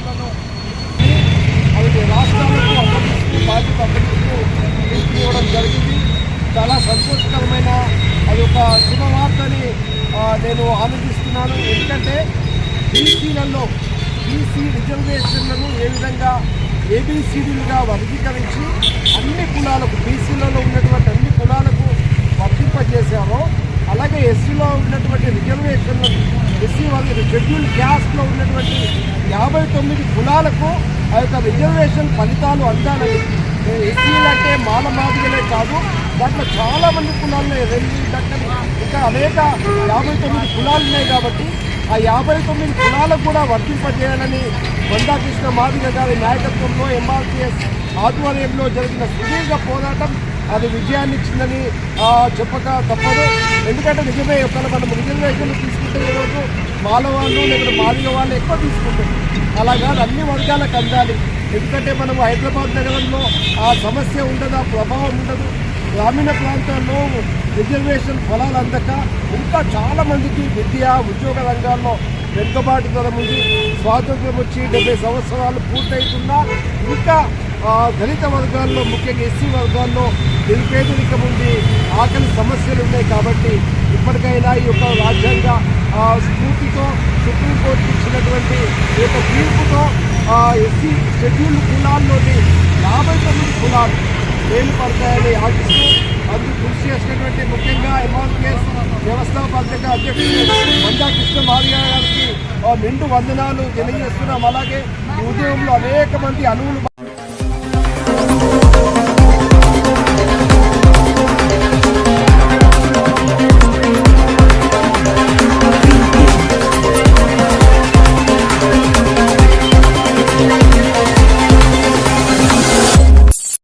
రిజర్వేషన్లను అవి రాష్ట్రాలకు అప్పగిస్తూ బాధ్యత అప్పగిస్తూ తీసుకోవడం జరిగింది. చాలా సంతోషకరమైన అది ఒక శుభవార్తని నేను ఆనందిస్తున్నాను. ఎందుకంటే బీసీలలో బీసీ రిజర్వేషన్లను ఏ విధంగా ఏబిసిడీలుగా వర్గీకరించి అన్ని కులాలకు బీసీలలో ఉన్నటువంటి అన్ని కులాలకు వర్తింపజేశారో అలాగే ఎస్సీలో ఉన్నటువంటి రిజర్వేషన్లను ఎస్సీ వాళ్ళకి షెడ్యూల్ క్యాస్ట్లో ఉన్నటువంటి 59 కులాలకు ఆ యొక్క రిజర్వేషన్ ఫలితాలు అందాలని. ఎస్సీలు అంటే మాలమాదిగలే కాదు, దాంట్లో చాలామంది కులాలు రెండు దక్కని ఇంకా అనేక 59 కులాలు ఉన్నాయి. కాబట్టి ఆ 59 కులాలకు కూడా వర్తింపజేయాలని మందాకృష్ణ మాదిగ గారి నాయకత్వంలో ఎంఆర్పిఎస్ ఆధ్వర్యంలో జరిగిన సుదీర్ఘ పోరాటం అది విజయాన్ని ఇచ్చిందని చెప్పక తప్పదు. ఎందుకంటే నిజమే ఒకవేళ మనం రిజర్వేషన్లు తీసుకుంటే ఈరోజు మాలవాళ్ళు లేకపోతే మాదిగ వాళ్ళు ఎక్కువ తీసుకుంటారు. అలాగా అన్ని వర్గాలకు అందాలి. ఎందుకంటే మనం హైదరాబాద్ నగరంలో ఆ సమస్య ఉండదు, ఆ ప్రభావం ఉండదు. గ్రామీణ ప్రాంతాల్లో రిజర్వేషన్ ఫలాలు అందక ఇంకా చాలామందికి విద్య ఉద్యోగ రంగాల్లో వెనుకబాటుతనం ఉంది. స్వాతంత్రం వచ్చి 70 సంవత్సరాలు పూర్తయితున్నా ఇంకా దళిత వర్గాల్లో ముఖ్యంగా ఎస్సీ వర్గాల్లో నిరుపేదరికం ఉంది, ఆకలి సమస్యలు ఉన్నాయి. కాబట్టి ఇప్పటికైనా ఈ యొక్క రాజ్యాంగ స్ఫూర్తితో సుప్రీంకోర్టు ఇచ్చినటువంటి ఈ యొక్క తీర్పుతో ఎస్సీ షెడ్యూల్ కులాల్లోని 59 కులాలు మేలు పడతాయని ఆశిస్తూ అందుకు కృషి చేసినటువంటి ముఖ్యంగా ఎంఆర్పిఎస్ వ్యవస్థాపక అధ్యక్షుడు మందాకృష్ణ మాదిగ గారికి నిండు వందనాలు తెలియజేస్తున్నాం. అలాగే ఈ ఉద్యమంలో అనేక మంది అనువులు